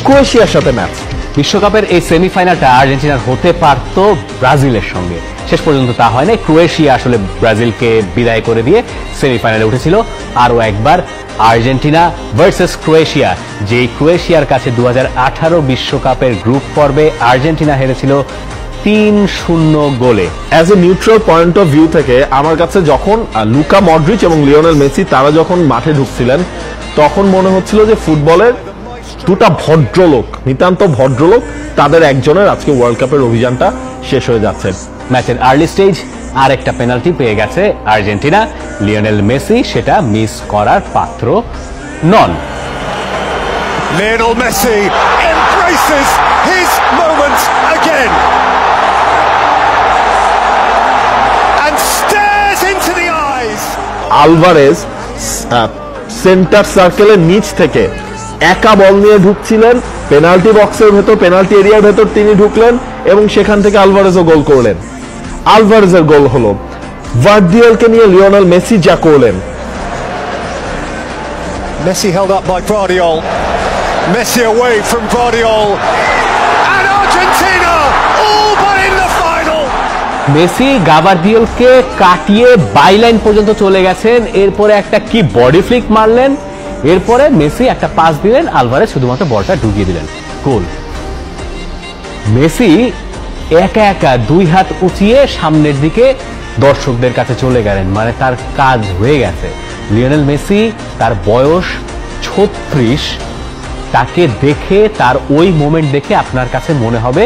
ক্রোয়েশিয়ার সাথে ম্যাচ। বিশ্বকাপের এই সেমিফাইনালটা আর্জেন্টিনার হতে পারত ব্রাজিলের সঙ্গে, শেষ পর্যন্ত তা হয় না। ক্রোয়েশিয়া আসলে ব্রাজিলকে বিদায় করে দিয়ে সেমিফাইনালে উঠেছিল। আরও একবার আর্জেন্টিনা ভার্সেস ক্রোয়েশিয়া, যেই ক্রোয়েশিয়ার কাছে 2018 বিশ্বকাপের গ্রুপ পর্বে আর্জেন্টিনা হেরেছিল 3-0 গোলে। As a neutral point of view থেকে আমার কাছে যখন লুকা মডরিচ এবং লিওনেল মেসি তারা যখন মাঠে ঢুকছিলেন তখন মনে হচ্ছিল যে ফুটবলের দুটা ভদ্রলোক, নিতান্ত ভদ্রলোক, তাদের একজনের আজকে ওয়ার্ল্ড কাপের অভিযানটা শেষ হয়ে যাচ্ছে। ম্যাচের আর্লি স্টেজ আর একটা পেনাল্টি পেয়ে গেছে আর্জেন্টিনা। লিওনেল মেসি সেটা মিস করার পাত্র নন। Lionel Messi embraces his moment again and stares into the eyes. Alvarez centre সার্কেলের নিচ থেকে একা বল নিয়ে ঢুকছিলেন পেনাল্টি বক্সের ভেতর, পেনাল্টি এরিয়ার ভেতর তিনি ঢুকলেন এবং সেখান থেকে আলভারেজও গোল করলেন। আলভারেজের গোল হলো। ভার্ডিয়ালকে নিয়ে লিওনেল মেসি যা করলেন। Messi held up by Guardiola. Messi away from Guardiola. And Argentina all but in the final. Messi গাভার্দিওলকে কাটিয়ে বাইলাইন পর্যন্ত চলে গেছেন, এরপরে একটা কি বডি ফ্লিক মারলেন, এরপরে মেসি একটা পাস দিলেন, আলভারেজ শুধুমাত্র বলটা ঢুকিয়ে দিলেন, গোল। মেসি একা একা দুই হাত উঁচিয়ে সামনের দিকে দর্শকদের কাছে চলে গেলেন, মানে তার কাজ হয়ে গেছে। লিওনেল মেসি, তার বয়স 36, তাকে দেখে, তার ওই মোমেন্ট দেখে আপনার কাছে মনে হবে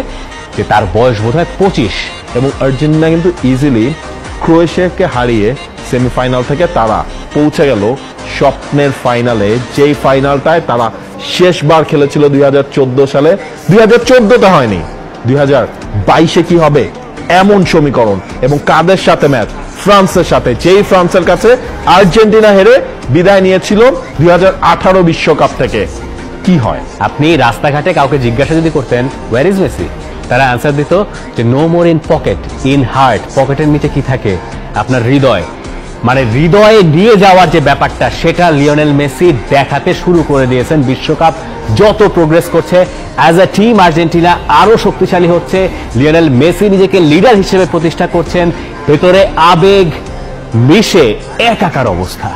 যে তার বয়স বোধহয় 25। এবং আর্জেন্টিনা কিন্তু ইজিলি ক্রোয়েশিয়াকে হারিয়ে সেমিফাইনাল থেকে তারা পৌঁছে গেল স্বপ্নের ফাইনালে, যেই ফাইনালটায় তারা শেষবার খেলেছিল 2014 সালে। 2014তে হয়নি, 2022-এ কি হবে এমন সমীকরণ। এবং কাদের সাথে ম্যাচ? ফ্রান্সের সাথে, যেই ফ্রান্সের কাছে আর্জেন্টিনা হেরে বিদায় নিয়েছিল 2018 বিশ্বকাপ থেকে। কি হয়? আপনি রাস্তাঘাটে কাউকে জিজ্ঞাসা যদি করতেন ওয়্যার ইজ মেসি, তারা আনসার দিত যে no more in pocket, in heart. পকেটের নিচে কি থাকে? আপনার হৃদয়। মানে হৃদয়ে নিয়ে যাওয়ার যে ব্যাপারটা, সেটা লিওনেল মেসি দেখাতে শুরু করে দিয়েছেন। বিশ্বকাপ যত প্রোগ্রেস করছে, অ্যাজ আ টিম আর্জেন্টিনা আরো শক্তিশালী হচ্ছে। লিওনেল মেসি নিজেকে লিডার হিসেবে প্রতিষ্ঠা করছেন, ভেতরে আবেগ মিশে একাকার অবস্থা।